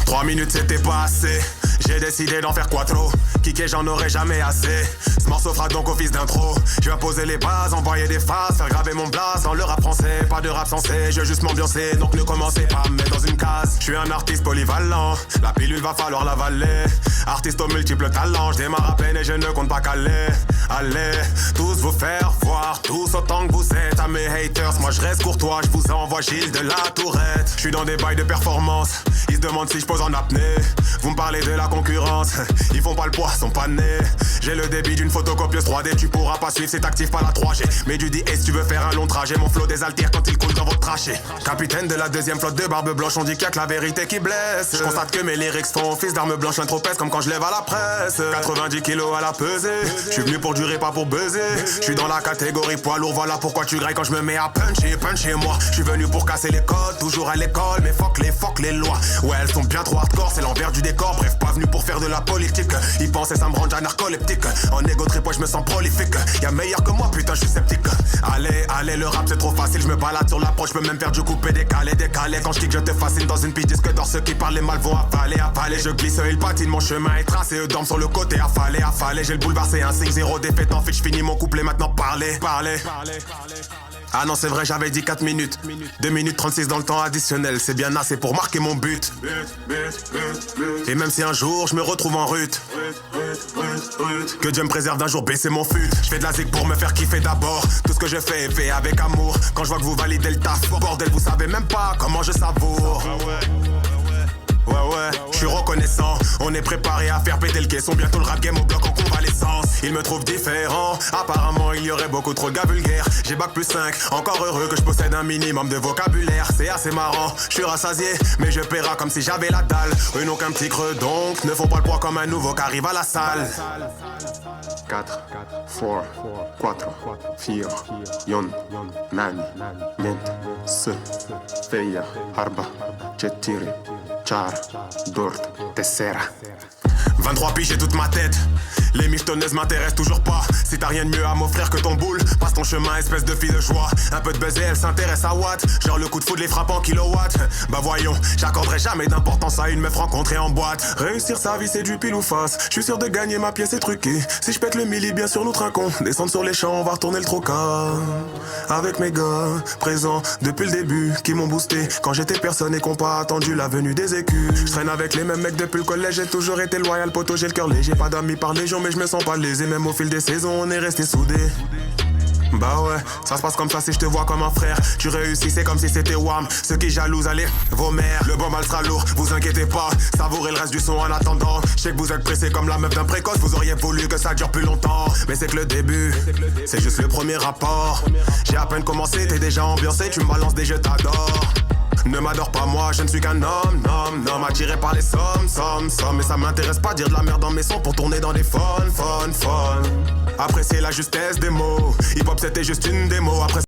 3 minutes c'était pas assez. J'ai décidé d'en faire quattro. Kické j'en aurais jamais assez. Ce morceau fera donc office d'intro. Je vais poser les bases, envoyer des phases, faire graver mon blast dans le rap français. Pas de rap sensé, je veux juste m'ambiancer. Donc ne commencez pas à me mettre dans une case. Je suis un artiste polyvalent, la pilule va falloir l'avaler. Artiste aux multiples talents, je démarre à peine et je ne compte pas caler. Allez, tous vous faire voir, tous autant que vous êtes. À mes haters, moi je reste courtois, je vous envoie Gilles de la Tourette. Je suis dans des bails de performance, ils se demandent si je pose en apnée. Vous me parlez de la concurrence, ils font pas le poids, sont pas nés. J'ai le débit d'une photocopieuse 3D, tu pourras pas suivre, c'est actif pas la 3G. Mais du 10 si tu veux faire un long trajet, mon flow désaltère quand il coule dans votre trachée. Capitaine de la deuxième flotte de barbe blanche, on dit qu'il y a que la vérité qui blesse. Je constate que mes lyrics font office d'arme blanche, un trop pèse comme quand je lève à la presse. 90 kilos à la pesée, je suis venu pour durer, pas pour buzzer. Je suis dans la catégorie poids lourd, voilà pourquoi tu grailles quand je me mets à puncher moi. Je suis venu pour casser les codes, toujours à l'école, mais fuck les lois. Ouais, elles sont bien trop hardcore, c'est l'envers du décor. Bref, pas venu pour faire de la politique. Ils pensaient ça me rend déjà narcoleptique. En égo trip, ouais, je me sens prolifique. Y'a meilleur que moi, putain, je suis sceptique. Allez, le rap c'est trop facile, je me balade sur l'approche, je peux même faire du coupé décalé. Quand je kick, je te fascine dans une piste disque d'or. Ceux qui parlent les mal vont avaler. Je glisse, ils patinent, mon chemin est tracé. Eux dorment sur le côté, affalé. J'ai le boulevard, c'est un 5-0 défaite. En fait, je finis mon couplet, maintenant parlez. Ah non, c'est vrai, j'avais dit 4 minutes. 2 minutes 36 dans le temps additionnel. C'est bien assez pour marquer mon but. Et même si un jour je me retrouve en rut, que Dieu me préserve d'un jour baisser mon fut. Je fais de la zig pour me faire kiffer d'abord. Tout ce que je fais est fait avec amour. Quand je vois que vous validez le taf, bordel, vous savez même pas comment je savoure. Ouais, je suis reconnaissant. On est préparé à faire péter le caisson. Bientôt le rap game au bloc en convalescence. Ils me trouvent différent. Apparemment il y aurait beaucoup trop de gars vulgaires. J'ai bac plus 5, encore heureux que je possède un minimum de vocabulaire. C'est assez marrant, je suis rassasié, mais je paierai comme si j'avais la dalle. Eux n'ont qu'un petit creux donc ne font pas le poids comme un nouveau qui arrive à la salle. 4, 4, 4, yon, nani, niente, se, feia, arba, cetiri, char, dort, tessera. 23 piges et toute ma tête. Les michetonneuses m'intéressent toujours pas. Si t'as rien de mieux à m'offrir que ton boule, passe ton chemin, espèce de fille de joie. Un peu de buzz et elle s'intéresse à Watt. Genre le coup de foudre les frappe en kilowatts. Bah voyons, j'accorderai jamais d'importance à une meuf rencontrée en boîte. Réussir sa vie c'est du pile ou face. Je suis sûr de gagner ma pièce et truquée. Si je pète le milli, bien sûr nous trinquons. Descendre sur les champs, on va retourner le trocas. Avec mes gars, présents depuis le début, qui m'ont boosté quand j'étais personne et qu'on pas attendu la venue des écus. Je traîne avec les mêmes mecs depuis le collège, j'ai toujours été loyal, poteau, j'ai le cœur léger. Pas d'amis par légion, mais je me sens pas lésé. Même au fil des saisons, on est restés soudés. Bah ouais, ça se passe comme ça si je te vois comme un frère. Tu réussis, c'est comme si c'était Wham. Ceux qui jalousent, allez, vos mères. Le bon mal sera lourd, vous inquiétez pas. Savourez le reste du son en attendant. Je sais que vous êtes pressés comme la meuf d'un précoce. Vous auriez voulu que ça dure plus longtemps. Mais c'est que le début, c'est juste le premier rapport. J'ai à peine commencé, t'es déjà ambiancé. Tu me balances des jeux, t'adores. Ne m'adore pas moi, je ne suis qu'un homme, attiré par les sommes. Mais ça m'intéresse pas dire de la merde dans mes sons pour tourner dans des fun. Apprécier la justesse des mots. Hip hop c'était juste une démo. Après